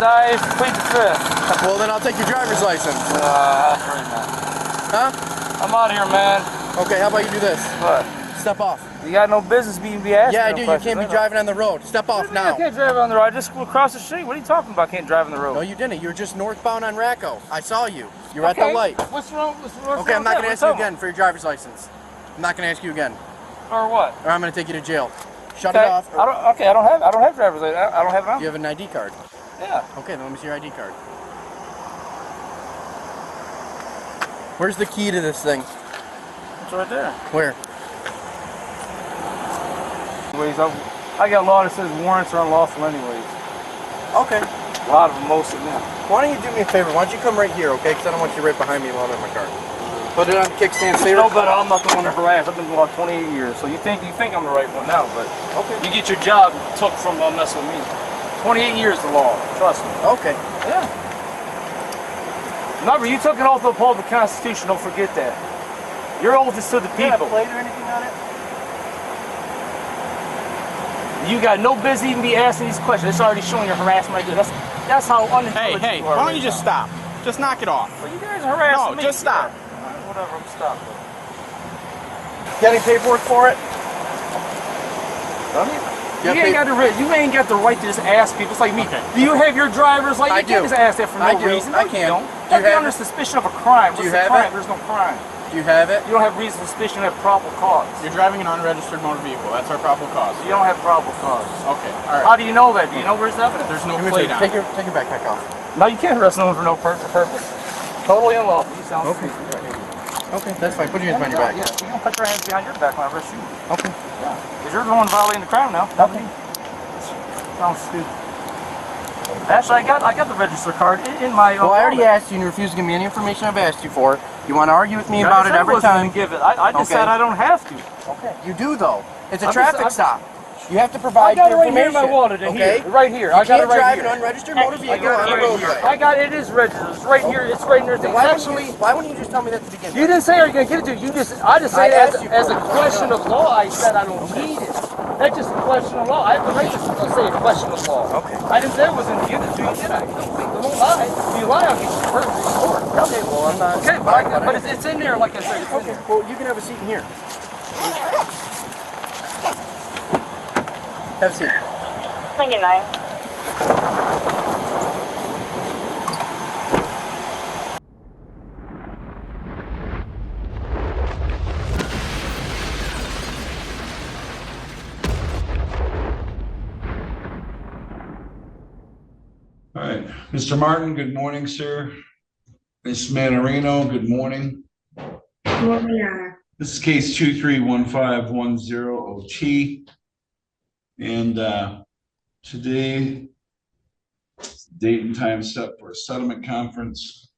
I plead the fifth. Well, then I'll take your driver's license. That's right, man. Huh? I'm out of here, man. Okay, how about you do this? What? Step off. You got no business being asking. Yeah, I do. You can't be driving on the road. Step off now. I can't drive on the road. I just across the street. What are you talking about? I can't drive on the road. No, you didn't. You were just northbound on Racco. I saw you. You were at the light. What's wrong? Okay, I'm not going to ask you again for your driver's license. I'm not going to ask you again. Or what? Or I'm going to take you to jail. Shut it off. I don't have driver's license. I don't have it on. You have an ID card? Yeah. Okay, then let me see your ID card. Where's the key to this thing? It's right there. Where? Anyways, I got a law that says warrants are unlawful anyways. Okay. A lot of them, most of them. Why don't you do me a favor? Why don't you come right here, okay? Because I don't want you right behind me while I'm in my car. Put it on the kickstand. Stay No, but I'm not the one to harass. I've been about 28 years, so you think I'm the right one now, but okay. You get your job took from messing with me. 28 years the law. Trust me. Okay. Yeah. Remember, you took an oath to uphold the Constitution. Don't forget that. Your oath is to the people. You got a plate or anything on it? You got no business even be asking these questions. It's already showing your harassment right there. That's how unintelligent Hey, you are. why don't you just stop? Just knock it off. Well, you guys are harassing me. No, just stop. Whatever, I'm stopping. Got any paperwork for it? You ain't got the right to just ask people. It's like me. Do you have your driver's license? You can't just ask that for no reason. No, I can't. You be under suspicion of a crime. What's the crime? There's no crime. Do you have it? You don't have reason suspicion of probable cause. You're driving an unregistered motor vehicle. That's our probable cause. You don't have probable cause. Okay, all right. How do you know that? Do you know where's evidence? There's no plate on. Take your backpack off. No, you can't arrest no one for no purpose. Totally unlawful. You sound okay. stupid. Okay, that's fine. Put your hands behind your back. Yeah, you don't put your hands behind your back when I arrest you. Okay. Yeah. Because you're the one violating the crime now. Okay. Sounds stupid. Actually, I got the register card in my. Well, I already asked you, and you refused to give me any information I've asked you for. You want to argue with me about it every time? Give it. I just said I don't have to. Okay. You do though. It's a traffic stop. You have to provide your information. I got it right here in my wallet. Okay. Right here. I got it right here. You can't drive an unregistered motor vehicle on the roadway. I got it. It is registered. It's right here. It's right in there. Why wouldn't you just tell me that to begin with? You didn't say are you gonna give it to you. I just said as a question of law. I said I don't need it. That's just a question of law. I have the right to say a question of law. Okay. I didn't say it was in the unit, did I? Don't lie. If you lie, I'll get you hurt in court. Okay, well, I'm not. Okay, but it's in there, like I said. It's in there. Well, you can have a seat in here. Have a seat. 29. All right, Mr. Martin, good morning, sir. Ms. Manarino, good morning. Good morning, Your Honor. This is case 231510OT. And today, date and time set for a settlement conference.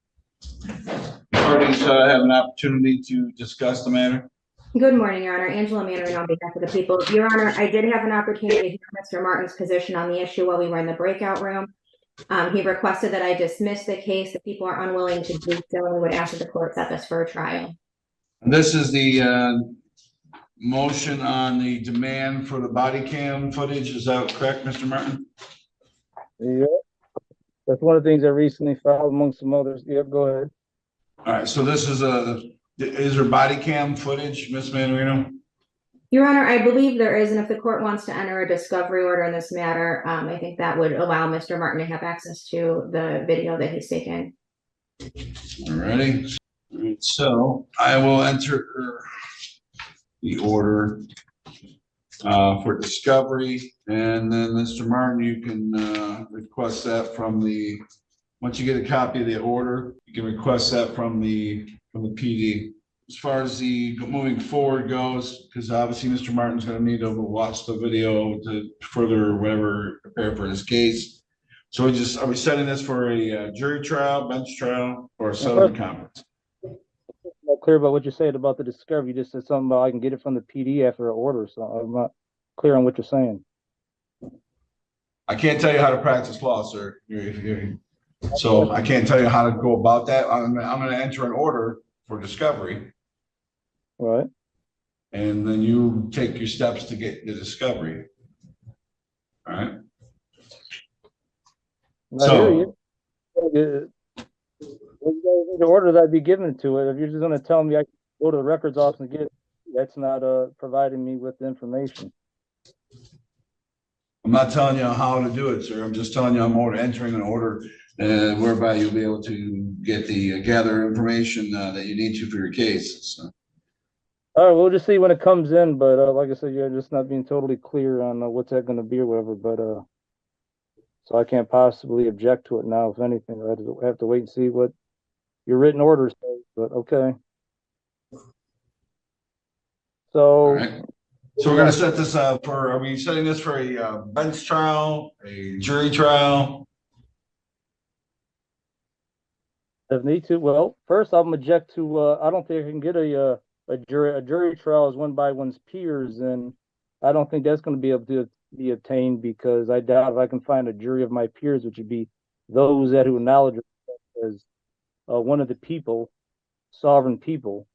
Parties have an opportunity to discuss the matter. Good morning, Your Honor. Angela Manning on behalf of the people. Your Honor, I did have an opportunity to hear Mr. Martin's position on the issue while we were in the breakout room. He requested that I dismiss the case. The people are unwilling to do so and would ask that the court set this for a trial. And this is the motion on the demand for the body cam footage. Is that correct, Mr. Martin? Yeah. That's one of the things I recently filed amongst some others. Yep, go ahead. All right, so this is there body cam footage, Ms. Manarino? Your Honor, I believe there is, and if the court wants to enter a discovery order in this matter, I think that would allow Mr. Martin to have access to the video that he's taken. All righty. All right, so I will enter the order for discovery, and then Mr. Martin, you can request that from the. Once you get a copy of the order, you can request that from the PD. As far as the moving forward goes, because obviously Mr. Martin's going to need to watch the video to further whatever prepare for his case. So are we setting this for a jury trial, bench trial, or a settlement conference? Not clear about what you said about the discovery. You just said something about I can get it from the PD after an order, so I'm not clear on what you're saying. I can't tell you how to practice law, sir. So I can't tell you how to go about that. I'm going to enter an order for discovery. Right. And then you take your steps to get the discovery. All right. I hear So, you. The order that I'd be given to it. If you're just going to tell me I can go to the records office and get it, that's not providing me with the information. I'm not telling you how to do it, sir. I'm just telling you I'm entering an order whereby you'll be able to get the gather information that you need to for your case. So. All right, we'll just see when it comes in. But like I said, you're just not being totally clear on what's that going to be or whatever. But so I can't possibly object to it now. If anything, I have to wait and see what your written order says. But okay. So. All right. So we're going to set this up for, are we setting this for a bench trial, a jury trial? If need to, well, first I'm object to, I don't think I can get a jury trial is won by one's peers, and I don't think that's going to be able to be obtained because I doubt if I can find a jury of my peers, which would be those that who acknowledge as one of the people, sovereign people.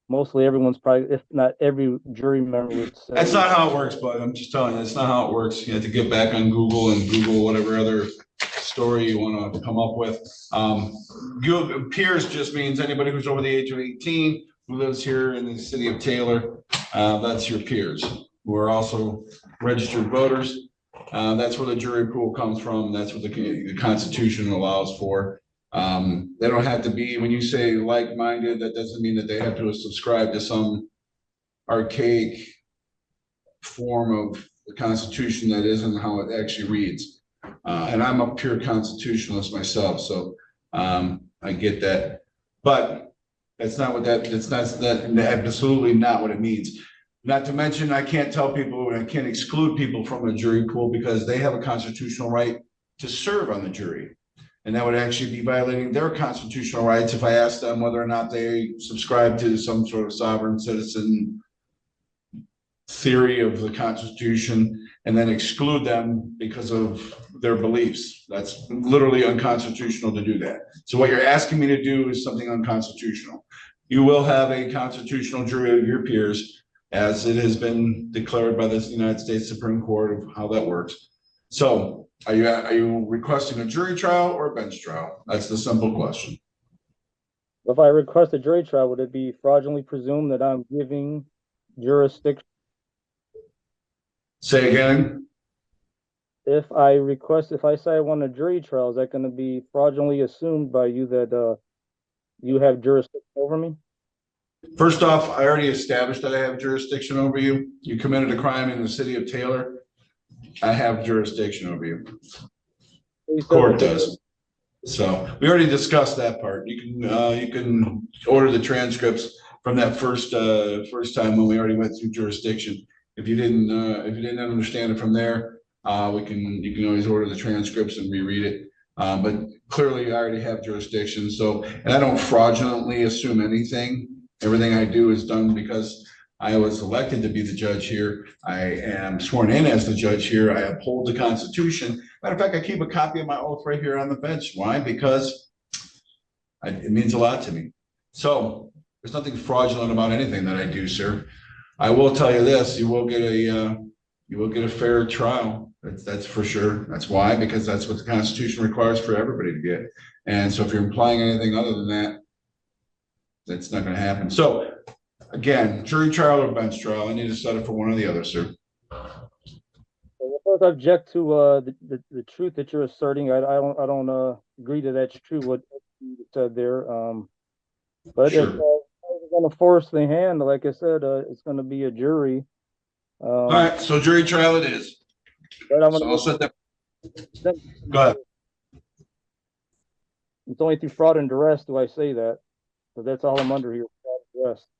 Mostly everyone's probably, if not every jury member would say. That's not how it works, bud. I'm just telling you, that's not how it works. You have to get back on Google and Google whatever other story you want to come up with. Peers just means anybody who's over the age of 18 who lives here in the city of Taylor. That's your peers who are also registered voters. That's where the jury pool comes from. That's what the Constitution allows for. They don't have to be, when you say like-minded, that doesn't mean that they have to subscribe to some archaic form of the Constitution that isn't how it actually reads. And I'm a pure constitutionalist myself, so I get that. But that's not what that's absolutely not what it means. Not to mention, I can't tell people, I can't exclude people from a jury pool because they have a constitutional right to serve on the jury. And that would actually be violating their constitutional rights if I asked them whether or not they subscribe to some sort of sovereign citizen theory of the Constitution and then exclude them because of their beliefs. That's literally unconstitutional to do that. So what you're asking me to do is something unconstitutional. You will have a constitutional jury of your peers, as it has been declared by the United States Supreme Court of how that works. So are you requesting a jury trial or a bench trial? That's the simple question. If I request a jury trial, would it be fraudulently presumed that I'm giving jurisdiction? Say again? If I say I want a jury trial, is that going to be fraudulently assumed by you that you have jurisdiction over me? First off, I already established that I have jurisdiction over you. You committed a crime in the city of Taylor. I have jurisdiction over you. Court does. So we already discussed that part. You can order the transcripts from that first time when we already went through jurisdiction. If you didn't understand it from there, you can always order the transcripts and reread it. But clearly, I already have jurisdiction. So, and I don't fraudulently assume anything. Everything I do is done because I was elected to be the judge here. I am sworn in as the judge here. I uphold the Constitution. Matter of fact, I keep a copy of my oath right here on the bench. Why? Because it means a lot to me. So there's nothing fraudulent about anything that I do, sir. I will tell you this: you will get a fair trial. That's for sure. That's why, because that's what the Constitution requires for everybody to get. And so if you're implying anything other than that, that's not going to happen. So again, jury trial or bench trial, I need to set it for one or the other, sir. First, I object to the truth that you're asserting. I don't agree that that's true what you said there. But sure. If we're going to force the hand, like I said, it's going to be a jury. All right, so jury trial it is. But I'm so I'll set that. Go ahead. It's only through fraud and duress do I say that. So that's all I'm under here.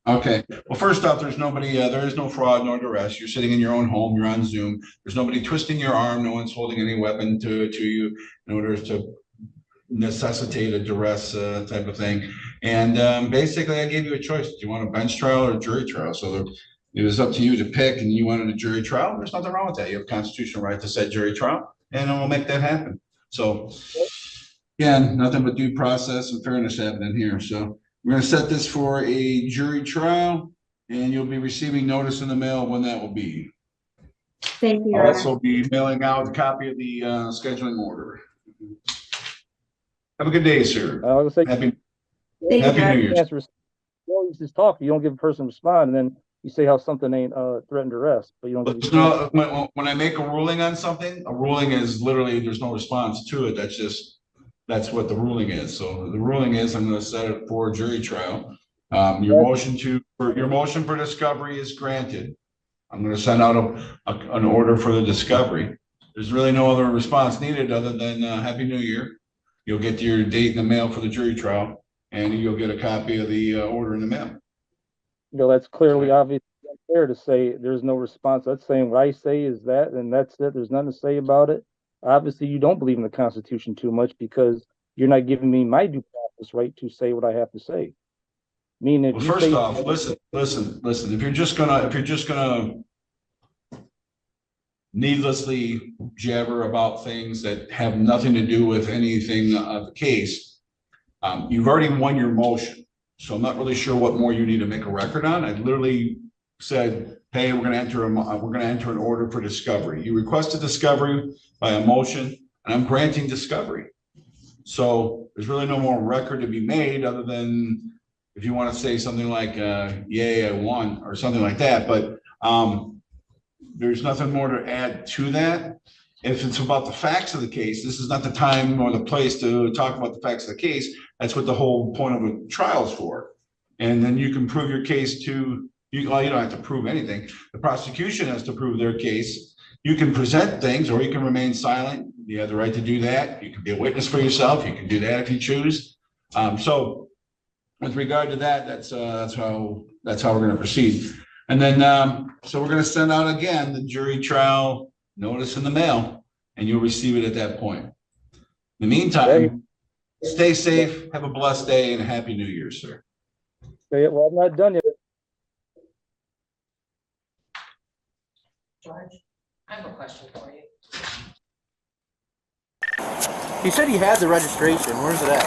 Okay. Well, first off, there's nobody, there is no fraud nor duress. You're sitting in your own home. You're on Zoom. There's nobody twisting your arm. No one's holding any weapon to you in order to necessitate a duress type of thing. And basically, I gave you a choice. Do you want a bench trial or a jury trial? So it was up to you to pick, and you wanted a jury trial. There's nothing wrong with that. You have a constitutional right to set jury trial, and we'll make that happen. So, again, nothing but due process and fairness happening here. So we're going to set this for a jury trial, and you'll be receiving notice in the mail when that will be. Thank you. I'll also be mailing out a copy of the scheduling order. Have a good day, sir. I was gonna say, Happy Thank you, Happy Jack. New Year's. you always just talk. You don't give a person a respond, and then you say how something ain't threatened arrest, but you don't give. But no, when I make a ruling on something, a ruling is literally, there's no response to it. That's what the ruling is. So the ruling is, I'm gonna set it for jury trial. Your motion for discovery is granted. I'm gonna send out an order for the discovery. There's really no other response needed other than, Happy New Year. You'll get your date in the mail for the jury trial, and you'll get a copy of the order in the mail. That's clearly obvious there to say there's no response. That's saying what I say is that, and that's it. There's nothing to say about it. Obviously, you don't believe in the Constitution too much because you're not giving me my due process right to say what I have to say. Meaning, Well, first off, listen. If you're just gonna needlessly jabber about things that have nothing to do with anything of the case, you've already won your motion. So I'm not really sure what more you need to make a record on. I literally said, hey, we're gonna enter an order for discovery. You requested discovery by a motion, and I'm granting discovery. So there's really no more record to be made other than if you want to say something like, yay, I won, or something like that. But there's nothing more to add to that. If it's about the facts of the case, this is not the time or the place to talk about the facts of the case. That's what the whole point of a trial is for. And then you can prove your case you don't have to prove anything. The prosecution has to prove their case. You can present things or you can remain silent. You have the right to do that. You can be a witness for yourself. You can do that if you choose. So with regard to that, that's how we're going to proceed. And then, so we're going to send out again the jury trial notice in the mail, and you'll receive it at that point. In the meantime, stay safe, have a blessed day, and a happy New Year, sir. Well, I'm not done yet. George, I have a question for you. He said he had the registration. Where's it at?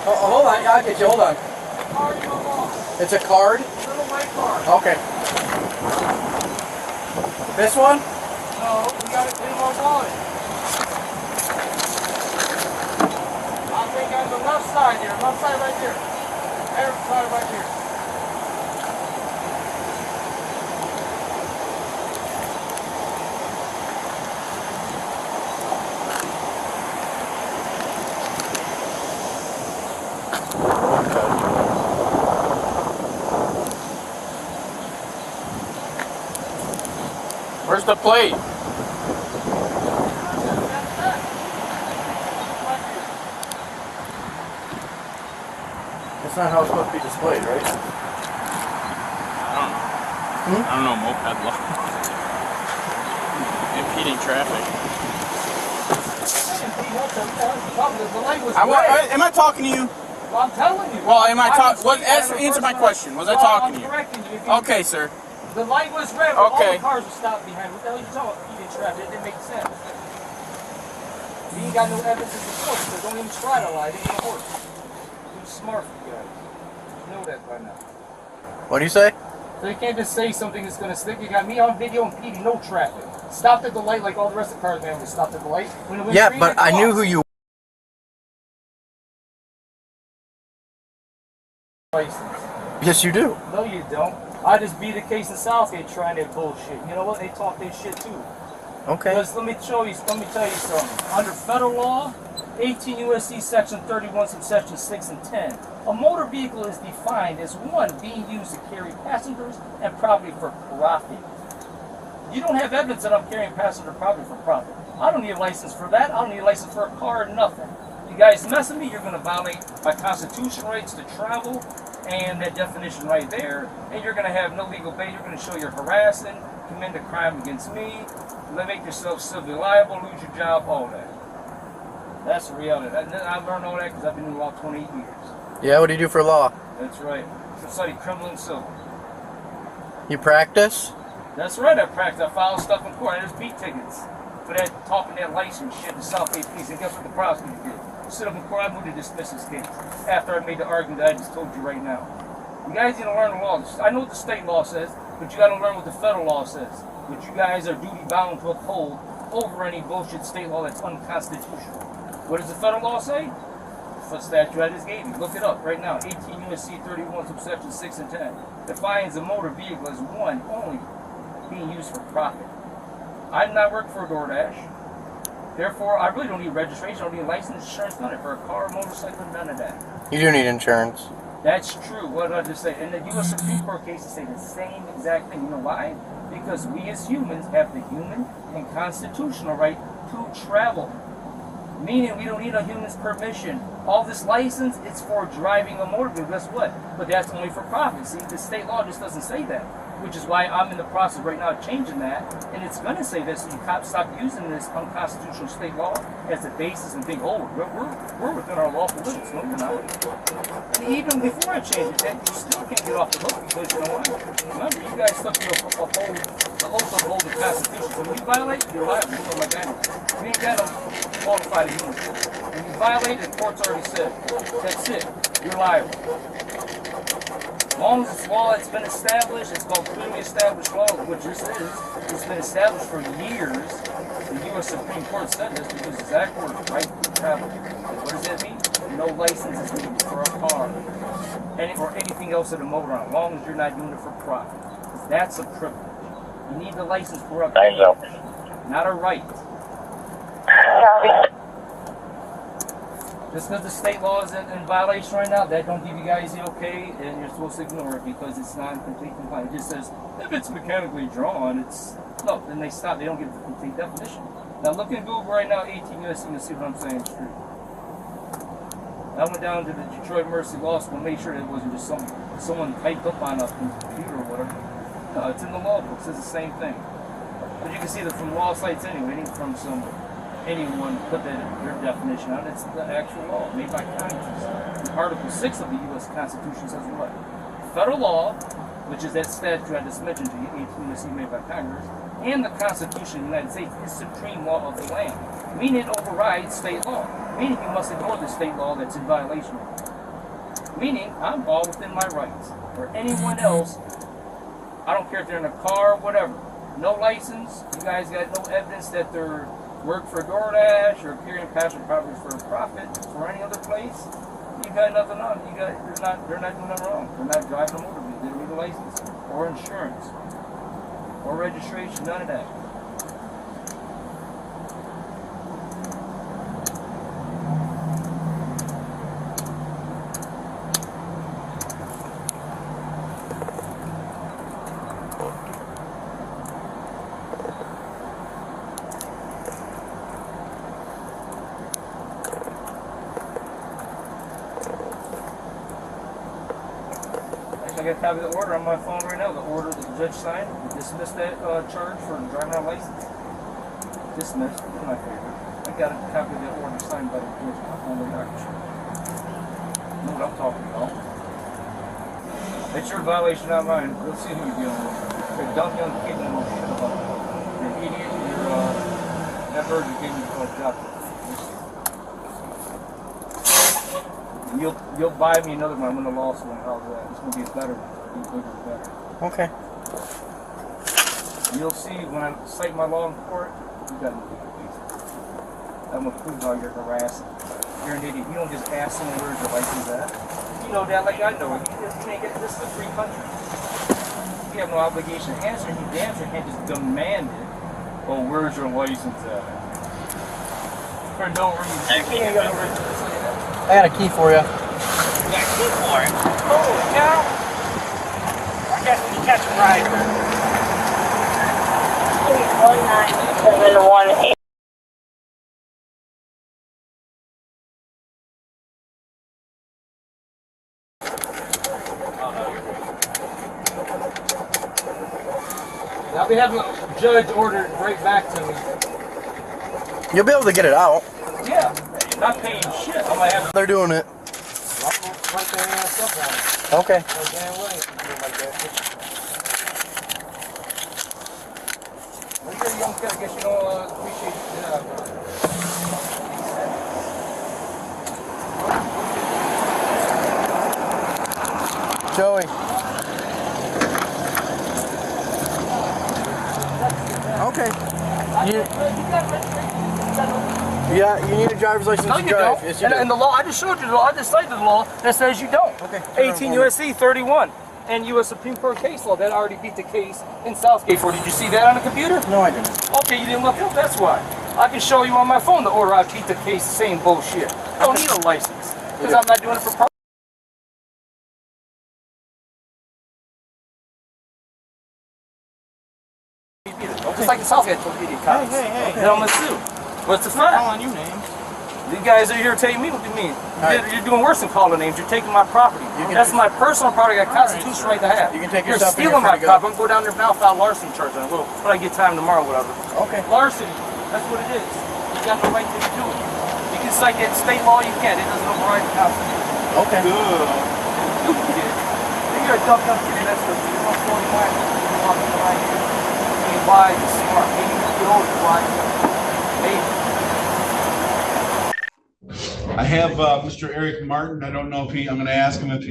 Oh, hold on. I'll get you. Hold on. It's a card? Little white card. Okay. This one? No, we got it in our wallet. I think on the left side here. Left side right here. Left side right here. Where's the plate? That's not how it's supposed to be displayed, right? I don't know, moped law. Impeding traffic. Am I talking to you? Well, I'm telling you. Well, am I talking? Answer my question. Was I talking to you? Okay, sir. The light was red. Okay. All the cars were stopped behind. What the hell are you talking about? Impeding traffic. It didn't make sense. You ain't got no evidence to support it, so don't even try to lie. It ain't gonna work. Too smart for you guys. You know that by now. What do you say? So you can't just say something that's gonna stick. You got me on video impeding no traffic. Stopped at the light like all the rest of the cars, man. We stopped at the light. When it went Yeah, green, but it I knew crossed. who you License. Yes, you do. No, you don't. I just beat a case in Southgate trying that bullshit. You know what? They talk their shit too. Okay. Because let me tell you something. Under federal law, 18 U.S.C. section 31, subsection 6 and 10, a motor vehicle is defined as one being used to carry passengers and property for profit. You don't have evidence that I'm carrying passenger property for profit. I don't need a license for that. I don't need a license for a car, nothing. You guys mess with me, you're going to violate my constitutional rights to travel and that definition right there, and you're going to have no legal base. You're going to show you're harassing, commit a crime against me, make yourself civilly liable, lose your job, all that. That's the reality. I've learned all that because I've been in law 28 years. Yeah, what do you do for law? That's right. I study criminal and civil. You practice? That's right, I practice. I file stuff in court. I just beat tickets for that talking that license shit to Southgate Police. And guess what the prosecutor did? Sit up in court, I moved to dismiss this case after I made the argument that I just told you right now. You guys need to learn the law. I know what the state law says, but you got to learn what the federal law says. Which you guys are duty bound to uphold over any bullshit state law that's unconstitutional. What does the federal law say? The statute I just gave you. Look it up right now. 18 U.S.C. 31 subsection 6 and 10 defines a motor vehicle as one only being used for profit. I'm not working for DoorDash. Therefore, I really don't need registration. I don't need license, insurance, none of it. For a car, motorcycle, none of that. You do need insurance. That's true. What did I just say? And the U.S. Supreme Court cases say the same exact thing. You know why? Because we as humans have the human and constitutional right to travel. Meaning we don't need a human's permission. All this license, it's for driving a motor vehicle. Guess what? But that's only for profit. See, the state law just doesn't say that. Which is why I'm in the process right now of changing that. And it's going to say this, so you cops stop using this unconstitutional state law as a basis and think, oh, we're within our lawful limits. No, you're not. And even before I change it, you still can't get off the hook because you know what? Remember, you guys took the oath of holding the Constitution. So when you violate, you're liable. You know, like that. You ain't got no qualified immunity. When you violate, the court's already said, that's it. You're liable. As long as it's law that's been established, it's called clearly established law, which this is. It's been established for years. The U.S. Supreme Court said this because it's that word, right to travel. What does that mean? No license is needed for a car or anything else in a motor, as long as you're not doing it for profit. Because that's a privilege. You need the license for a privilege, not a right. Just because the state law is in violation right now, that don't give you guys the okay, and you're supposed to ignore it because it's not in complete compliance. It just says, if it's mechanically drawn, it's... No, then they stop. They don't give the complete definition. Now look in Google right now, 18 U.S.C., you'll see what I'm saying is true. I went down to the Detroit Mercy Law School and made sure that it wasn't just someone typed up on a computer or whatever. No, it's in the law books. It's the same thing. But you can see that from law sites anyway, it ain't from anyone put their definition on it. It's the actual law made by Congress. Article 6 of the U.S. Constitution says what? Federal law, which is that statute I just mentioned to you, 18 U.S.C. made by Congress, and the Constitution of the United States is supreme law of the land, meaning it overrides state law, meaning you must ignore the state law that's in violation of it. Meaning, I'm all within my rights. Or anyone else, I don't care if they're in a car or whatever, no license, you guys got no evidence that they're work for DoorDash or carrying passenger properties for a profit or any other place, you got nothing on. They're not doing nothing wrong. They're not driving a motor vehicle. They don't need a license or insurance or registration, none of that. I got a copy of the order on my phone right now. The order that the judge signed to dismiss that charge for driving on license. Dismissed. It's my favorite. I got a copy of the order signed by the judge on the docket. You know what I'm talking about. It's your violation, not mine. We'll see who you're dealing with. You're a dumb young kid and know shit about it. You're an idiot. You're never getting a job. You'll buy me another one. I'm in the law school. How's that? It's gonna be a better one. Be bigger, better. Okay. You'll see when I cite my law in court. You got no case. I'm gonna prove how you're harassing. You're an idiot. You don't just ask someone where's your license at. You know that like I know it. You can't get this is a free country. You have no obligation to answer. You damn sure can't just demand it. Oh, where's your license at? For no reason. You ain't got no reason. I got a key for you. You got a key for it? Holy cow! I guess we catch a ride. 19718. I'll be having a judge order it right back to me. You'll be able to get it out. Yeah, not paying shit. I might have They're doing it. right their ass up on it. Okay. No damn way. Do it like that. When you're a young kid, I guess you don't appreciate the job. Joey. Okay. Yeah, you need a driver's license No, to you drive. don't. Yes, you And do. the law, I just showed you the law. I just cited the law that says you don't. Okay. 18 U.S.C. 31 and U.S. Supreme Court case law that already beat the case in Southgate for. Did you see that on the computer? No, I didn't. Okay, you didn't look it up. That's why. I can show you on my phone the order. I beat the case. Same bullshit. I don't need a license because I'm not doing it for. Just like the Southgate told you, cops. Hey. Then I'm gonna sue. What's the fact? Calling you names. You guys are here telling me what you mean. You're doing worse than calling names. You're taking my property. That's my personal property. I got constitutional right to have. You can take You're your stuff and stealing you're my free to go. property. I'm going to go down there now, file larceny charge on it. When I get time tomorrow, whatever. Okay. Larceny. That's what it is. You got the right to do it. You can cite that state law. You can't. It doesn't override the Constitution. Okay. Stupid kid. You're a dumb kid. That's what you're 149. You're walking behind you. You're wise and smart. Maybe you get older, wise. Maybe. I have Mr. Eric Martin. I don't know if I'm going to ask him if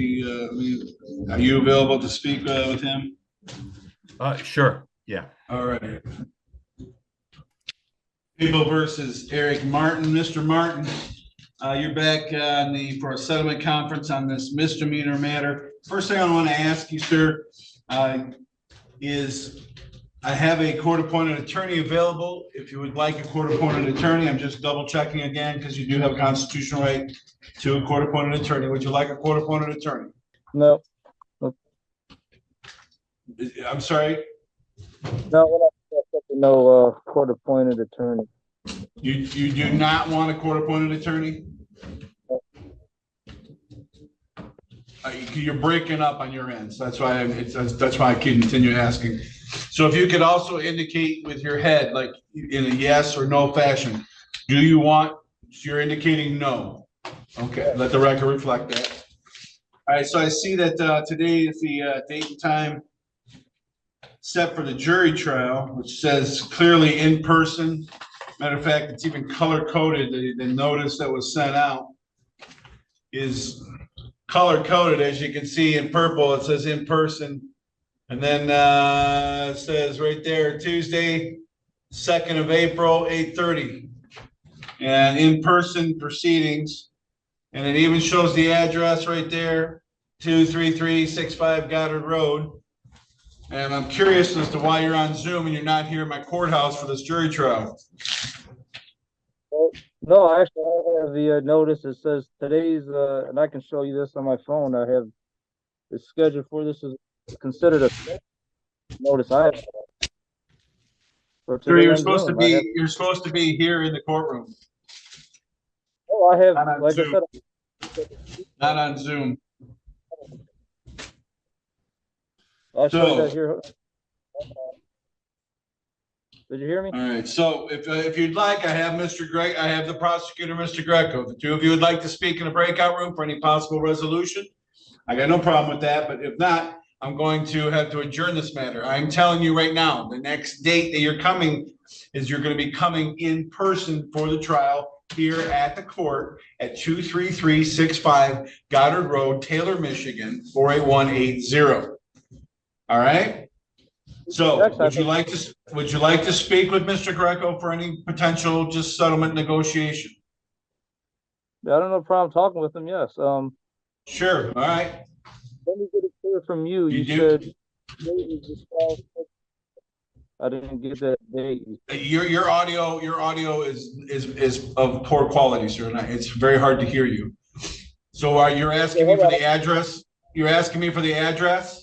are you available to speak with him? Sure. Yeah. All right. People versus Eric Martin. Mr. Martin, you're back for a settlement conference on this misdemeanor matter. First thing I want to ask you, sir, is I have a court-appointed attorney available. If you would like a court-appointed attorney, I'm just double checking again because you do have a constitutional right to a court-appointed attorney. Would you like a court-appointed attorney? No. I'm sorry. No, no court-appointed attorney. You do not want a court-appointed attorney? You're breaking up on your end, so that's why I continue asking. So if you could also indicate with your head, like in a yes or no fashion, do you want? You're indicating no. Okay, let the record reflect that. All right, so I see that today is the date and time set for the jury trial, which says clearly in person. Matter of fact, it's even color coded. The notice that was sent out is color coded, as you can see in purple. It says in person, and then it says right there Tuesday, 2nd of April, 8:30, and in person proceedings. And it even shows the address right there, 23365 Goddard Road. And I'm curious as to why you're on Zoom and you're not here at my courthouse for this jury trial. No, actually, I have the notice that says today's, and I can show you this on my phone. I have the schedule for this is considered a notice I have. For Sir, today you're on supposed to Zoom. be you're supposed to be here in the courtroom, Oh, I have, not on like I Zoom. said, Not on Zoom. I'll show you So- that here. Did you hear me? All right. So if you'd like, I have the prosecutor, Mr. Greco. The two of you would like to speak in a breakout room for any possible resolution. I got no problem with that. But if not, I'm going to have to adjourn this matter. I'm telling you right now, the next date that you're coming is you're going to be coming in person for the trial here at the court at 23365 Goddard Road, Taylor, Michigan, 48180. All right. So would you like to speak with Mr. Greco for any potential just settlement negotiation? I don't have a problem talking with him. Yes. Sure. All right. Let me get it clear from you. You You do? said I didn't get that date. Your audio is of poor quality, sir, and it's very hard to hear you. So you're asking me for the address? You're asking me for the address?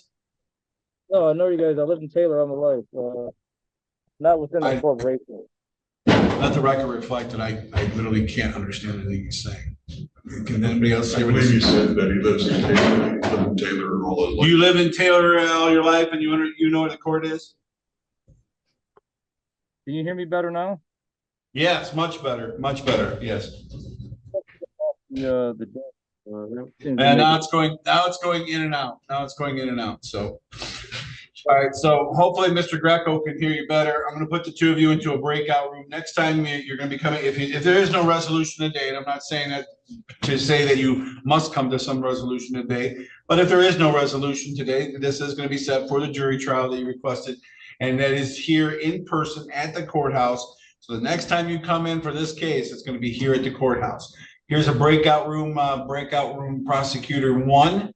No, I know you guys. I live in Taylor. I'm alive. Not within the corporation. Let the record reflect that I literally can't understand anything he's saying. Can anybody else say I what believe he's you saying? said that he lives in Taylor all his life. You live in Taylor all your life and you know where the court is? Can you hear me better now? Yes, much better, yes. Yeah, And now it's going in and out. So, all right. So hopefully Mr. Greco can hear you better. I'm going to put the two of you into a breakout room. Next time you're going to be coming, if there is no resolution today, and I'm not saying that to say that you must come to some resolution today, but if there is no resolution today, this is going to be set for the jury trial that you requested. And that is here in person at the courthouse So the next time you come in for this case, it's going to be here at the courthouse. Here's a breakout room prosecutor 1,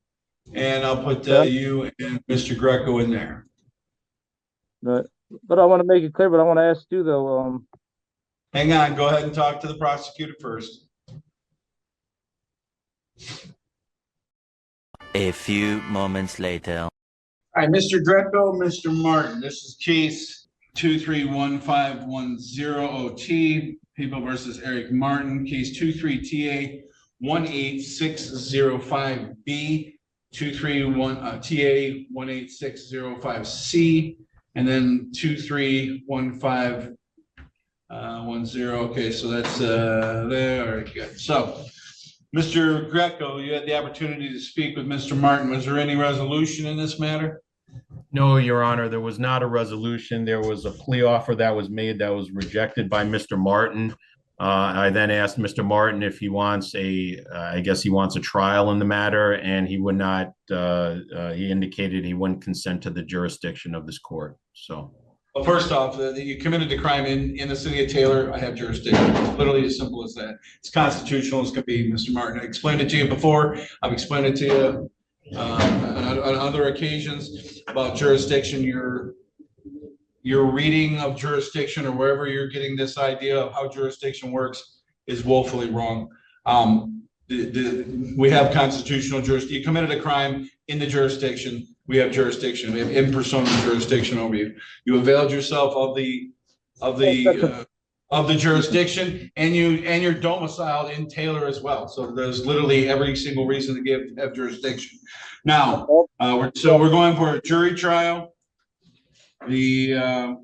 and I'll put you and Mr. Greco in there. But I want to make it clear, but I want to ask you though, Hang on, go ahead and talk to the prosecutor first. A few moments later. All right, Mr. Greco, Mr. Martin, this is case 231510OT, People versus Eric Martin, case 23TA18605B, 231 TA18605C, and then 231510. Okay, so that's there. All right, good. So, Mr. Greco, you had the opportunity to speak with Mr. Martin. Was there any resolution in this matter? No, Your Honor, there was not a resolution. There was a plea offer that was made that was rejected by Mr. Martin. I then asked Mr. Martin if he wants I guess he wants a trial in the matter, and he would not, he indicated he wouldn't consent to the jurisdiction of this court, so. Well, first off, you committed the crime in the city of Taylor. I have jurisdiction. It's literally as simple as that. It's constitutional as can be, Mr. Martin. I explained it to you before. I've explained it to you on other occasions about jurisdiction. Your reading of jurisdiction, or wherever you're getting this idea of how jurisdiction works, is woefully wrong. We have constitutional jurisdiction. You committed a crime in the jurisdiction. We have jurisdiction. We have in persona jurisdiction over you. You availed yourself of the jurisdiction, and you're domiciled in Taylor as well. So there's literally every single reason to have jurisdiction. Now, we're going for a jury trial. I'm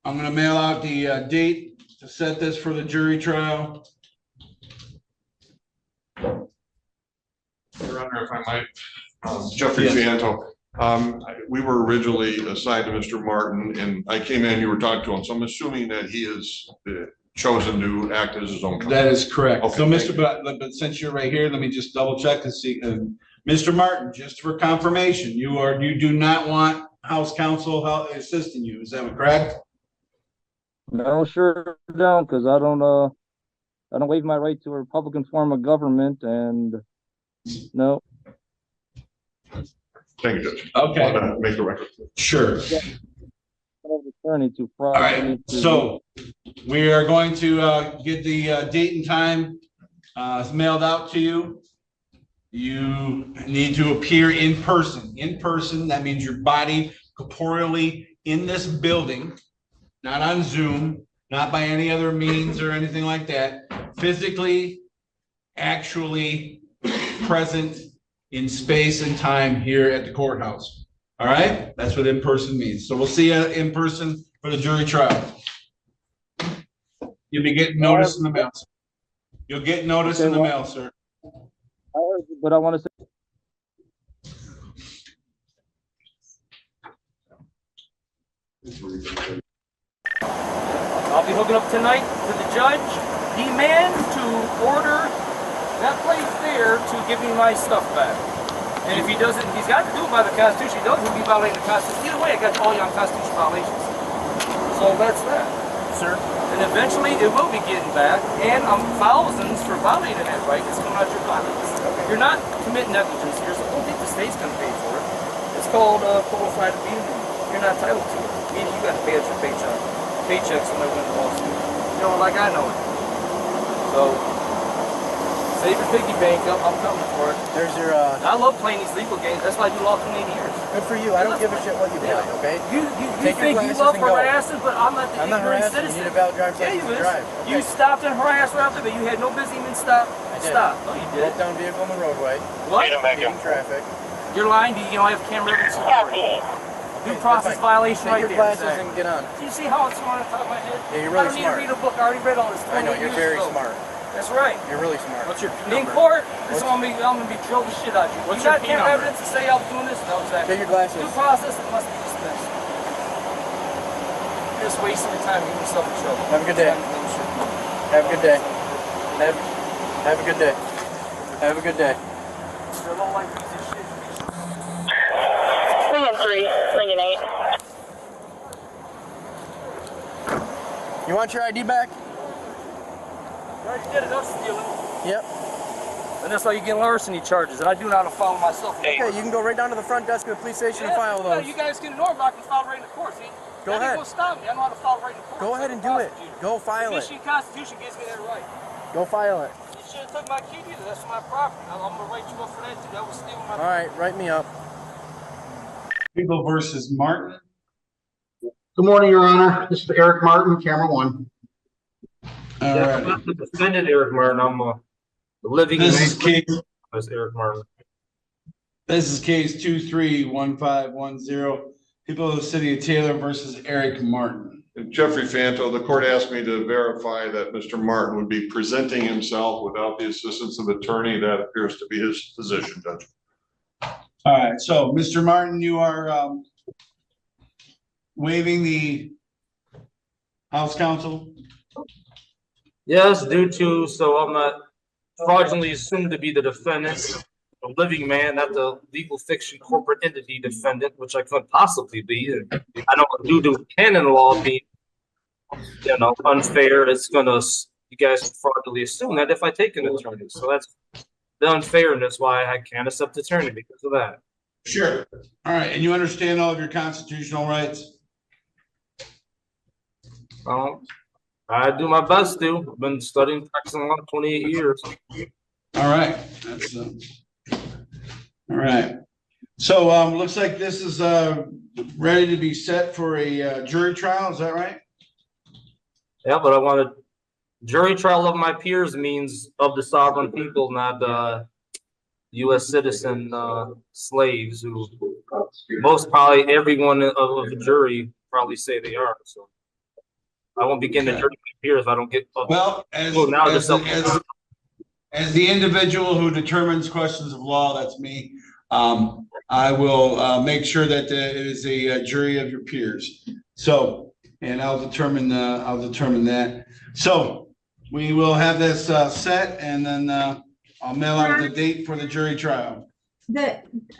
going to mail out the date to set this for the jury trial. Your Honor, if I might, Jeffrey Fianto. We were originally assigned to Mr. Martin, and I came in, you were talking to him, so I'm assuming that he has chosen to act as his own counsel. That is correct. Okay, So, but since you're right here, let me just double check to see. Mr. Martin, just for confirmation, you do not want House counsel assisting you. Is that correct? no, sure don't, because I don't waive my right to a Republican form of government, and no. Thank you, Judge. Okay. Make the record. Sure. Attorney to All right. So we are going to get the date and time mailed out to you. You need to appear in person. In person, that means your body corporeally in this building, not on Zoom, not by any other means or anything like that. Physically, actually present in space and time here at the courthouse. All right? That's what in person means. So we'll see you in person for the jury trial. You'll be getting notice in the mail. You'll get notice in the mail, sir. I heard you, but I want to say. I'll be hooking up tonight to the judge. Demand to order that place there to give me my stuff back. And if he doesn't, he's got to do it by the Constitution. He doesn't, he'll be violating the Constitution. Either way, I got all your unconstitutional violations. So that's that, sir. And eventually it will be getting back, and thousands for violating that right. It's coming out your pockets. You're not committing negligence here, so don't think the state's going to pay for it. It's called qualified immunity. You're not entitled to it. Meaning you got to pay out your paychecks when they win the lawsuit. You know, like I know it. So save your piggy bank up. I'm coming for it. There's your. I love playing these legal games. That's why I do law 28 years. Good for you. I don't give a shit what you play. Okay. You think you love harassing, but I'm not the ignorant citizen. You need a valid driver's license to drive. Okay. You stopped and harassed right after, but you had no business even stop. I did. Stop. No, you did. Broke down vehicle on the roadway. What? Speeding traffic. You're lying. You don't have camera evidence. Due process violation right there. Take your glasses and get on. Do you see how it's smart on top of my head? Yeah, you're really smart. I don't need to read a book. I already read all this. I know, you're very smart. That's right. You're really smart. What's your in court? I'm gonna be drilled the shit out of you. What's you your got camera evidence to say I was doing this? No, exactly. Take your glasses. Due process must be dismissed. You're just wasting your time getting yourself in trouble. Have a good day. Have a good day. Have a good day. Have a good day. You're a little like piece of shit. Ringing 3, ringing 8. You want your ID back? You already did enough stealing. Yep. And that's why you get larceny charges, and I do not follow myself. Okay, you can go right down to the front desk of the police station and file those. You guys can ignore me, I can file right in the court, see? Go ahead. Won't stop me. I know how to file right in the court. Go ahead and do it. Go file it. The Constitution gives me that right. Go file it. You should have took my key either. That's my property. I'm going to write you up for that too. That was stealing my property. All right, write me up. People versus Martin. Good morning, Your Honor. This is Eric Martin, camera 1. All right. I'm not the defendant, Eric Martin. I'm the living. This is case. That's Eric Martin. This is case 231510. People of the city of Taylor versus Eric Martin. Jeffrey Fanto, the court asked me to verify that Mr. Martin would be presenting himself without the assistance of attorney. That appears to be his position, Judge. All right, so Mr. Martin, you are waiving the House counsel? Yes, due to, so I'm not fraudulently assumed to be the defendant, a living man, not the legal fiction corporate entity defendant, which I couldn't possibly be. And I don't due to canon law being, unfair. It's gonna, you guys fraudulently assume that if I take an attorney. So that's the unfairness why I can't accept attorney because of that. Sure. All right, and you understand all of your constitutional rights? I do my best to. I've been studying, practicing law 28 years. All right, that's all right. So looks like this is ready to be set for a jury trial. Is that right? Yeah, but I want a jury trial of my peers means of the sovereign people, not U.S. citizen slaves who most probably everyone of the jury probably say they are. So I won't begin to jury my peers if I don't get. Well, as the individual who determines questions of law, that's me. I will make sure that it is a jury of your peers. So, and I'll determine that. So we will have this set, and then I'll mail out the date for the jury trial.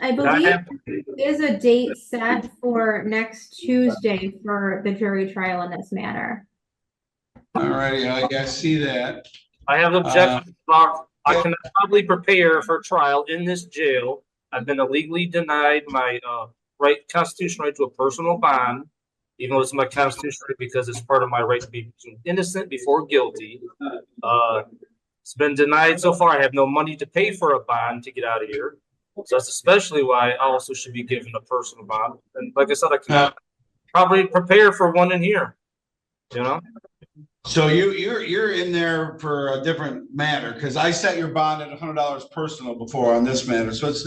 I believe there is a date set for next Tuesday for the jury trial in this matter. All righty, I see that. I have objections. I cannot probably prepare for trial in this jail. I've been illegally denied my constitutional right to a personal bond, even though it's my constitutional right because it's part of my right to be innocent before guilty. It's been denied so far. I have no money to pay for a bond to get out of here. So that's especially why I also should be given a personal bond. And like I said, I cannot probably prepare for one in here. So you're in there for a different matter because I set your bond at $100 personal before on this matter. So it's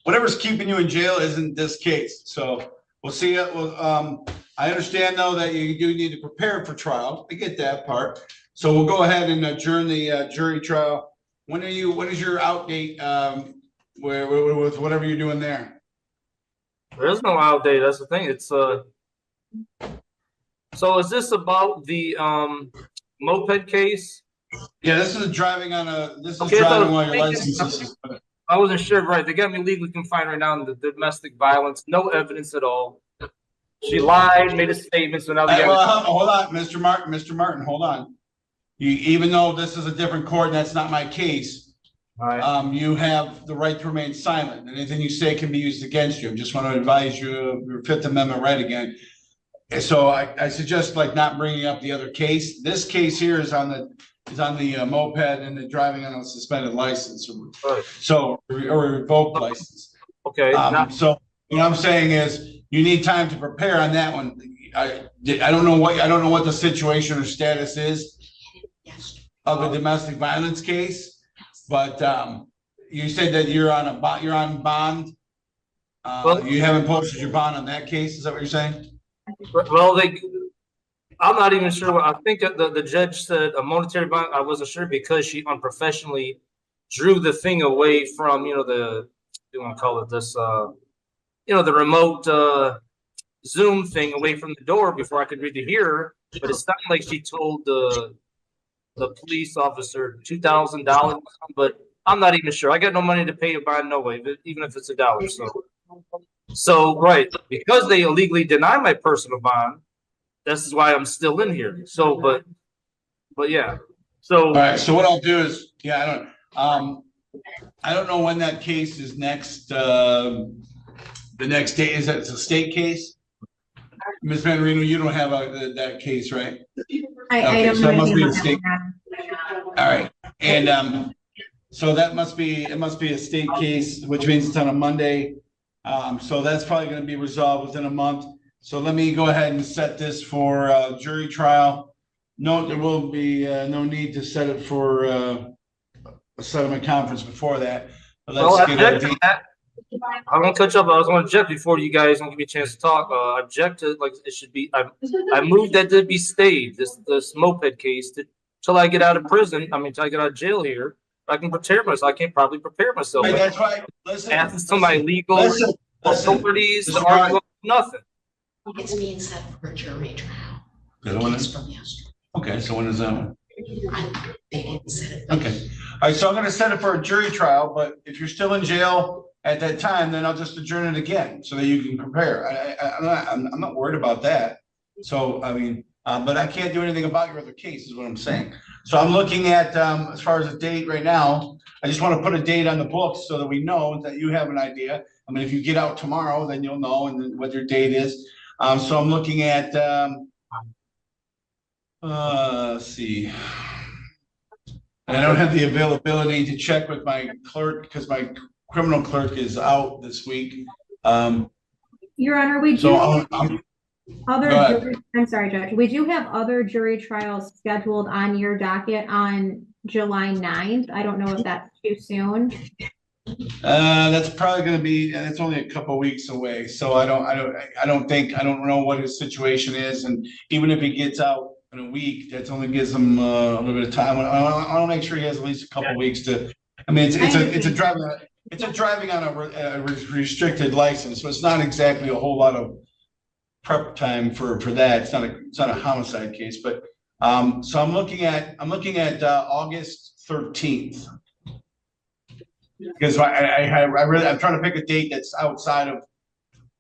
whatever's keeping you in jail isn't this case. So we'll see it. Well, I understand though that you do need to prepare for trial. I get that part. So we'll go ahead and adjourn the jury trial. When is your out date? With whatever you're doing there. There is no out date. That's the thing. It's So is this about the moped case? Yeah, this is driving on driving while your license is suspended. I wasn't sure, right? They got me legally confined right now in the domestic violence, no evidence at all. She lied, made a statement, so now they hold on, Mr. Martin, hold on. Even though this is a different court and that's not my case, you have the right to remain silent. Anything you say can be used against you. I just want to advise you of your Fifth Amendment right again. So I suggest not bringing up the other case. This case here is on the moped and the driving on a suspended license, or a revoked license. Okay. So what I'm saying is you need time to prepare on that one. I don't know what the situation or status is of the domestic violence case, but you said that you're on bond. You haven't posted your bond on that case. Is that what you're saying? Well, I'm not even sure. I think the judge said a monetary bond. I wasn't sure because she unprofessionally drew the thing away from, you want to call it this, the remote Zoom thing away from the door before I could read the hearer. But it's not like she told the police officer $2,000, but I'm not even sure. I got no money to pay a bond, no way, but even if it's $1. So right, because they illegally deny my personal bond, this is why I'm still in here. So, but yeah. So All right, so what I'll do is, I don't know when that case is next, the next day, is that, it's a state case? Ms. Manarino, you don't have that case, right? I don't so it know must be anything a state. about All right, and, so that must be, it must be a state case, which means it's on a Monday. So that's probably gonna be resolved within a month. So let me go ahead and set this for, jury trial. No, there will be, no need to set it for, a settlement conference before that. But let's get a date. I won't touch up. I was going to object before you guys don't give me a chance to talk. Object to, like, it should be. I moved that to be stayed. This moped case till I get out of prison. I mean, till I get out of jail here. I can prepare myself. I can't probably prepare myself. Right, that's right. Listen, ask to my legal authorities to argue nothing. It's being set for a jury trial. The one is From yesterday. okay. So when is that one? They didn't set it. Okay. All right. So I'm going to set it for a jury trial. But if you're still in jail at that time, then I'll just adjourn it again so that you can prepare. I'm not worried about that. So I mean, but I can't do anything about your other case, is what I'm saying. So I'm looking at as far as a date right now. I just want to put a date on the books so that we know that you have an idea. I mean, if you get out tomorrow, then you'll know and then what your date is. So I'm looking at. Let's see. And I don't have the availability to check with my clerk because my criminal clerk is out this week. Your Honor, we do So I'm sorry, Judge. We do have other jury trials scheduled on your docket on July 9th. I don't know if that's too soon. That's probably going to be, and it's only a couple of weeks away. So I don't know what his situation is. And even if he gets out in a week, that only gives him a little bit of time. I want to make sure he has at least a couple of weeks to, I mean, it's a driving on a restricted license. So it's not exactly a whole lot of prep time for that. It's not a homicide case, but so I'm looking at August 13th because I'm trying to pick a date that's outside of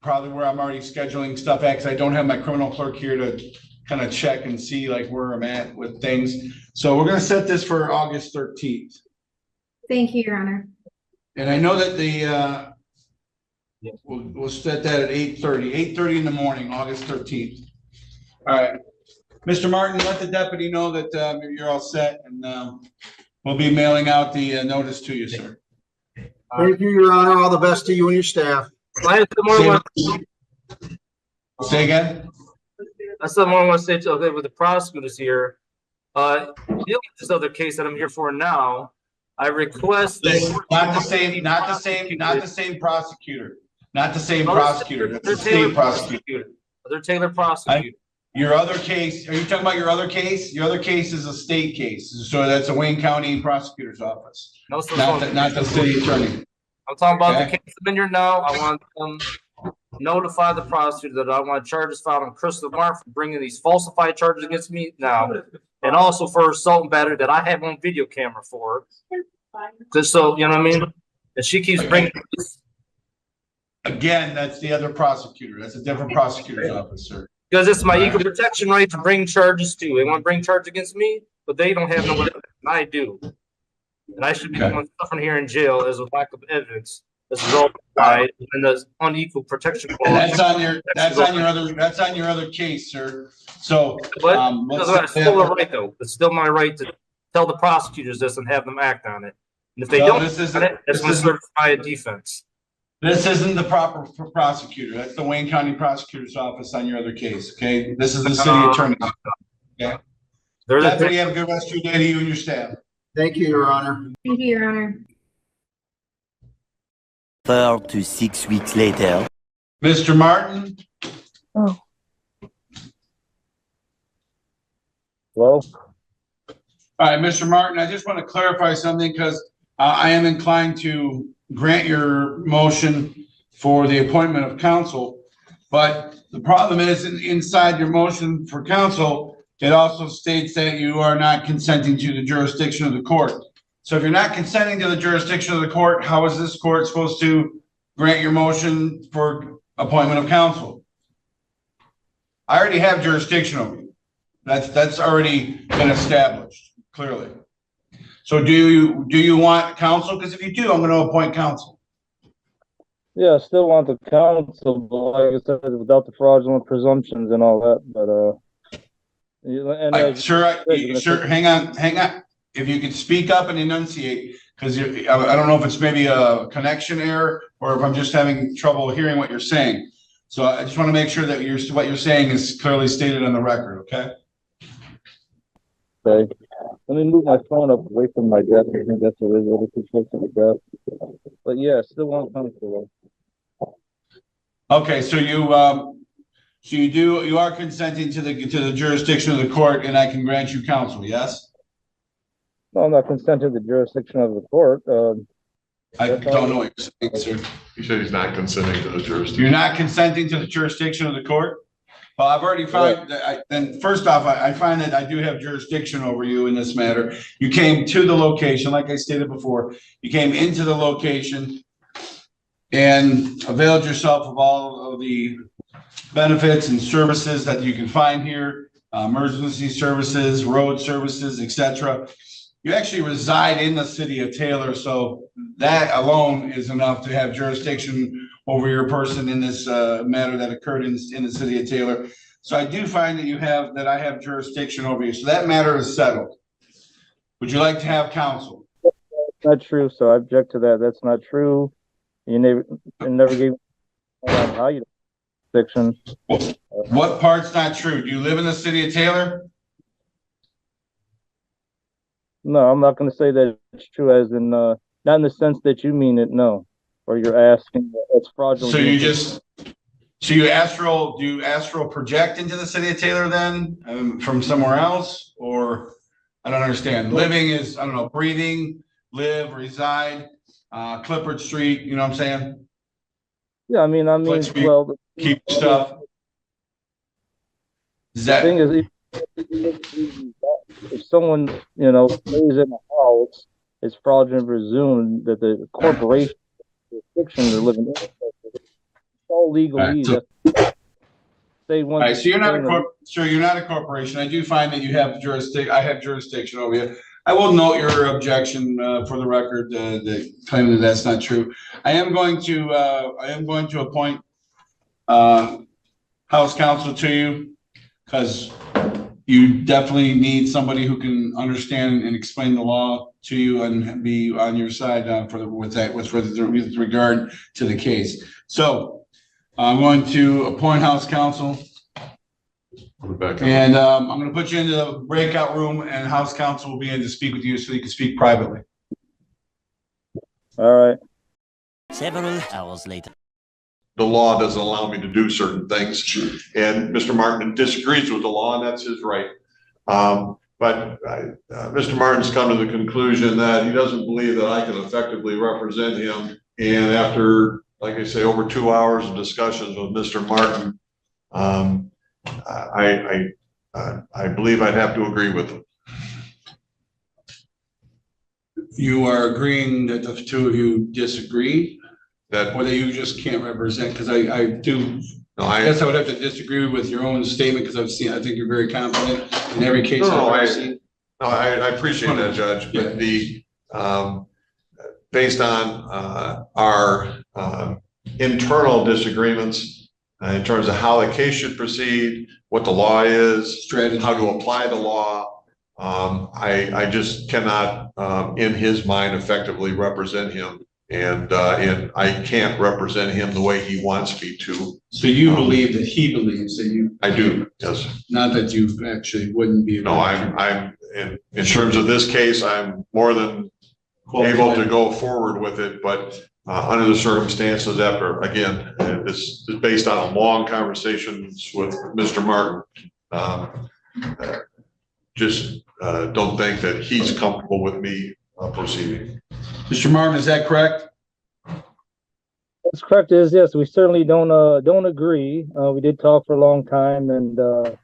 probably where I'm already scheduling stuff at because I don't have my criminal clerk here to kind of check and see like where I'm at with things. So we're going to set this for August 13th. Thank you, Your Honor. And I know that we'll set that at 8:30 in the morning, August 13th. All right. Mr. Martin, let the deputy know that you're all set and we'll be mailing out the notice to you, sir. Thank you, Your Honor. All the best to you and your staff. Say again? That's the more I want to say to with the prosecutors here. Dealing with this other case that I'm here for now, I request that not the same prosecutor. Not the same prosecutor. That's the state prosecutor. They're Taylor prosecutor. Your other case, are you talking about your other case? Your other case is a state case. So that's a Wayne County prosecutor's office. No, so not the city attorney. I'm talking about the case I'm in here now. I want them to notify the prosecutor that I want charges filed on Crystal Martin for bringing these falsified charges against me now. And also for assault and battery that I have on video camera for. Just so, you know what I mean? And she keeps bringing this. Again, that's the other prosecutor. That's a different prosecutor's office, sir. Because it's my equal protection right to bring charges too. They want to bring charges against me, but they don't have no evidence. And I do. And I should be the one suffering here in jail as a lack of evidence. This is all by and the unequal protection clause. And that's on your other case, sir. So it's still a right though. It's still my right to tell the prosecutors this and have them act on it. And if they don't, it's going to certify a defense. This isn't the proper prosecutor. That's the Wayne County prosecutor's office on your other case. Okay, this is the city attorney. Okay. Deputy, have a good rest of your day to you and your staff. Thank you, Your Honor. Thank you, Your Honor. 4 to 6 weeks later. Mr. Martin. Oh. Hello. All right, Mr. Martin, I just want to clarify something because I am inclined to grant your motion for the appointment of counsel. But the problem is inside your motion for counsel, it also states that you are not consenting to the jurisdiction of the court. So if you're not consenting to the jurisdiction of the court, how is this court supposed to grant your motion for appointment of counsel? I already have jurisdiction over you. That's already been established, clearly. So do you want counsel? Because if you do, I'm going to appoint counsel. Yeah, I still want the counsel, but like I said, without the fraudulent presumptions and all that. But sure. Hang on. If you could speak up and enunciate, because I don't know if it's maybe a connection error or if I'm just having trouble hearing what you're saying. So I just want to make sure that what you're saying is clearly stated on the record. Okay. Okay. Let me move my phone up away from my desk. I think that's what it is. But yeah, still want counsel. Okay, so you are consenting to the jurisdiction of the court, and I can grant you counsel, yes? No, I'm not consenting to the jurisdiction of the court. I don't know what you're saying, sir. He said he's not consenting to the jurisdiction. You're not consenting to the jurisdiction of the court? Well, I've already found that. Then first off, I find that I do have jurisdiction over you in this matter. You came to the location, like I stated before. You came into the location and availed yourself of all of the benefits and services that you can find here, emergency services, road services, etc. You actually reside in the city of Taylor, so that alone is enough to have jurisdiction over your person in this matter that occurred in the city of Taylor. So I do find that I have jurisdiction over you. So that matter is settled. Would you like to have counsel? That's not true, so I object to that. That's not true. You never gave me how you jurisdiction. What part's not true? Do you live in the city of Taylor? No, I'm not going to say that it's true, as in not in the sense that you mean it. No, or you're asking. It's fraudulent. So you astral project into the city of Taylor then from somewhere else, or I don't understand. Living is, I don't know, breathing, live, reside, Clifford Street. You know what I'm saying? Yeah, I mean, well, keep stuff. Is that thing is, if someone stays in a house, it's fraudulent presumed that the corporation, the fiction they're living in, it's all legalese. All right, so you're not a corporation. I do find that you have jurisdiction. I have jurisdiction over you. I will note your objection for the record, claiming that that's not true. I am going to appoint House counsel to you, because you definitely need somebody who can understand and explain the law to you and be on your side with regard to the case. So I'm going to appoint House counsel. And I'm going to put you into the breakout room, and House counsel will be in to speak with you so you can speak privately. All right. Several hours later. The law doesn't allow me to do certain things, and Mr. Martin disagrees with the law, and that's his right. But Mr. Martin's come to the conclusion that he doesn't believe that I can effectively represent him. And after, like I say, over 2 hours of discussions with Mr. Martin, I believe I'd have to agree with him. You are agreeing that the two of you disagree? Or that you just can't represent? Because I guess I would have to disagree with your own statement, because I think you're very confident in every case I've ever seen. No, I appreciate that, Judge. But based on our internal disagreements in terms of how the case should proceed, what the law is, strategy, how to apply the law, I just cannot, in his mind, effectively represent him. And I can't represent him the way he wants me to. So you believe that he believes that you? I do, yes. Not that you actually wouldn't be. No, I'm in terms of this case, I'm more than able to go forward with it, but under the circumstances, after, again, this is based on a long conversations with Mr. Martin. Just don't think that he's comfortable with me proceeding. Mr. Martin, is that correct? That's correct. Yes, we certainly don't agree. We did talk for a long time, and but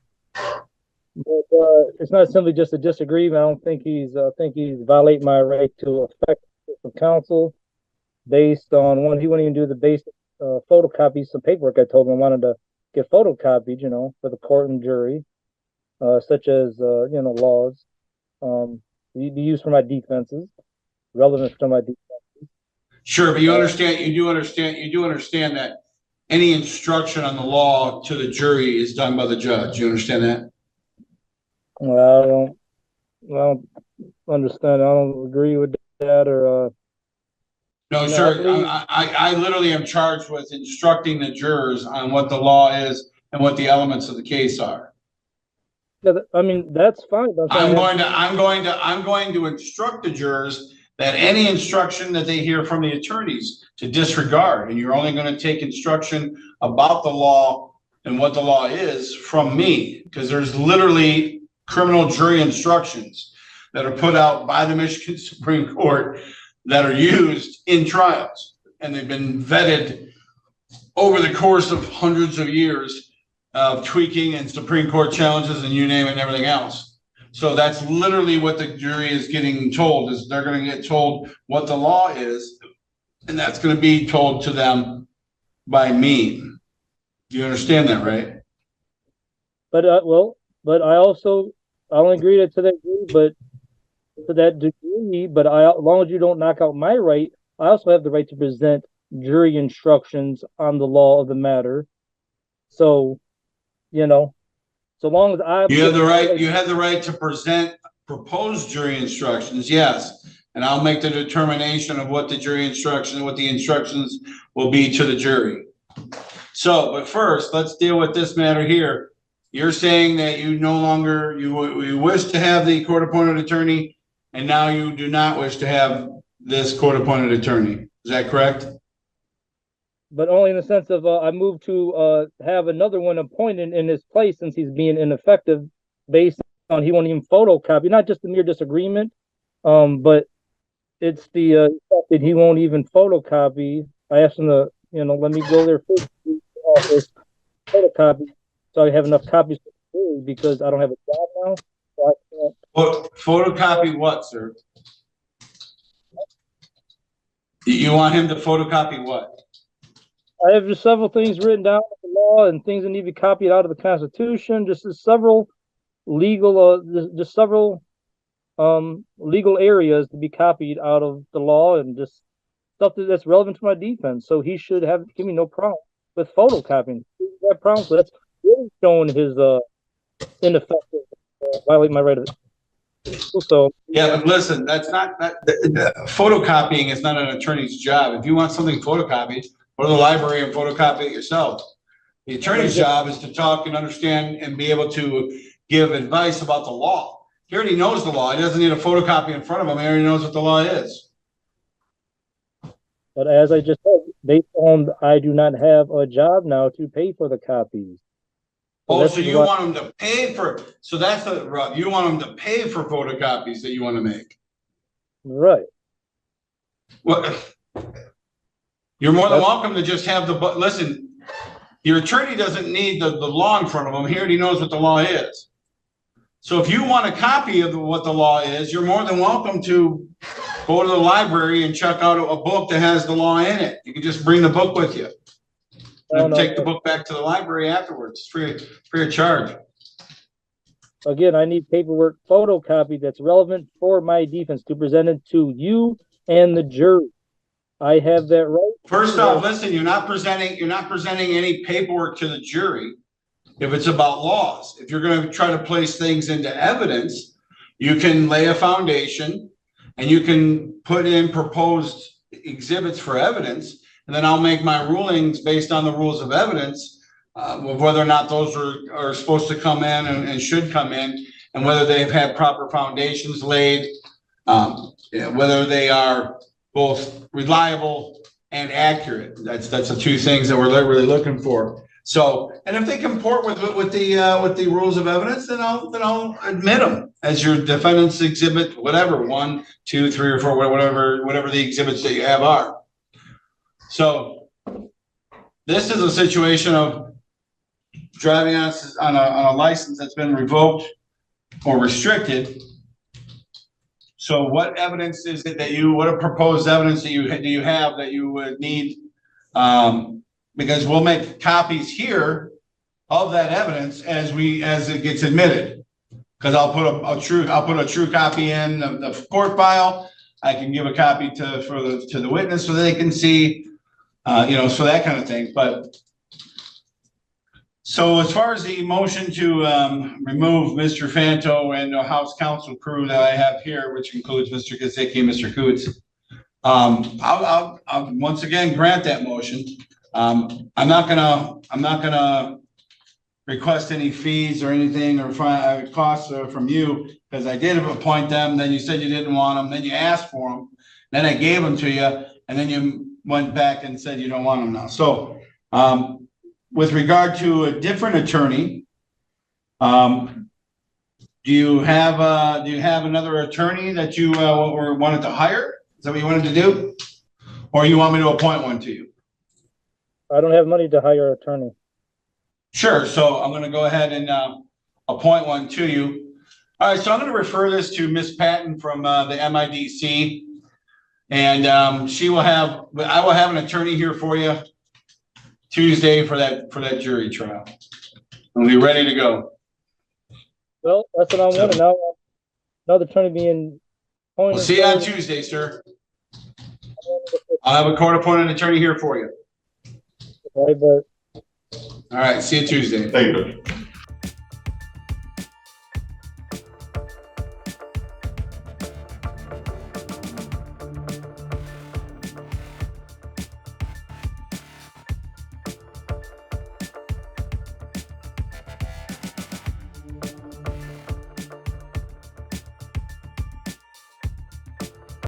it's not simply just a disagreement. I don't think he's violating my right to effective counsel based on one. He wouldn't even do the basic photocopies of paperwork I told him I wanted to get photocopied, for the court and jury, such as, laws, be used for my defenses, relevant to my defense. Sure, but you do understand that any instruction on the law to the jury is done by the judge. You understand that? Well, I don't understand. I don't agree with that, or No, sir. I literally am charged with instructing the jurors on what the law is and what the elements of the case are. yeah, I mean, that's fine. I'm going to instruct the jurors that any instruction that they hear from the attorneys to disregard, and you're only going to take instruction about the law and what the law is from me, because there's literally criminal jury instructions that are put out by the Michigan Supreme Court that are used in trials, and they've been vetted over the course of hundreds of years of tweaking and Supreme Court challenges and you name it and everything else. So that's literally what the jury is getting told, is they're going to get told what the law is, and that's going to be told to them by me. Do you understand that, right? But but I don't agree to that degree, but to that degree. But as long as you don't knock out my right, I also have the right to present jury instructions on the law of the matter. So, so long as you have the right to present proposed jury instructions, yes. And I'll make the determination of what the jury instruction, what the instructions will be to the jury. So, but first, let's deal with this matter here. You're saying that you no longer, you wish to have the court-appointed attorney, and now you do not wish to have this court-appointed attorney. Is that correct? But only in the sense of I moved to have another one appointed in his place, since he's being ineffective based on he won't even photocopy. Not just the mere disagreement, but it's the fact that he won't even photocopy. I asked him to, let me go there first to the office, photocopy, so I have enough copies for the jury, because I don't have a job now. So I can't. Photocopy what, sir? You want him to photocopy what? I have just several things written down in the law and things that need to be copied out of the Constitution. Just several legal, legal areas to be copied out of the law, and just stuff that's relevant to my defense. So he should give me no problem with photocopying. That problem. So that's really showing his ineffective, violate my right of. So yeah, but listen, that's not photocopying is not an attorney's job. If you want something photocopied, go to the library and photocopy it yourself. The attorney's job is to talk and understand and be able to give advice about the law. He already knows the law. He doesn't need a photocopy in front of him. He already knows what the law is. But as I just said, based on I do not have a job now to pay for the copies. So you want him to pay for, so that's the, you want him to pay for photocopies that you want to make. Right. Well, you're more than welcome to just have listen, your attorney doesn't need the law in front of him. He already knows what the law is. So if you want a copy of what the law is, you're more than welcome to go to the library and check out a book that has the law in it. You can just bring the book with you. And take the book back to the library afterwards, free of charge. Again, I need paperwork photocopied that's relevant for my defense to present it to you and the jury. I have that right. First off, listen, you're not presenting any paperwork to the jury if it's about laws. If you're going to try to place things into evidence, you can lay a foundation and you can put in proposed exhibits for evidence. And then I'll make my rulings based on the rules of evidence, of whether or not those are supposed to come in and should come in, and whether they've had proper foundations laid, whether they are both reliable and accurate. That's the two things that we're really looking for. So, and if they comport with the rules of evidence, then I'll admit them as your defendant's exhibit, whatever, 1, 2, 3, or 4, whatever the exhibits that you have are. So this is a situation of driving on a license that's been revoked or restricted. So what evidence is it that what proposed evidence do you have that you would need? Because we'll make copies here of that evidence as it gets admitted. Because I'll put a true copy in the court file. I can give a copy to the witness so they can see, so that kind of thing. But so as far as the motion to remove Mr. Fanto and the House Counsel crew that I have here, which includes Mr. Gizicki and Mr. Coots, I'll once again grant that motion. I'm not gonna request any fees or anything or costs from you, because I did appoint them. Then you said you didn't want them. Then you asked for them. Then I gave them to you, and then you went back and said you don't want them now. So, with regard to a different attorney, do you have another attorney that you wanted to hire? Is that what you wanted to do, or you want me to appoint one to you? I don't have money to hire an attorney. Sure. So I'm going to go ahead and appoint one to you. All right. So I'm going to refer this to Miss Patton from the MIDC, and I will have an attorney here for you Tuesday for that jury trial. I'll be ready to go. Well, that's what I wanted. Now, another attorney being appointed. We'll see you on Tuesday, sir. I'll have a court-appointed attorney here for you. Okay, but all right. See you Tuesday. Thank you.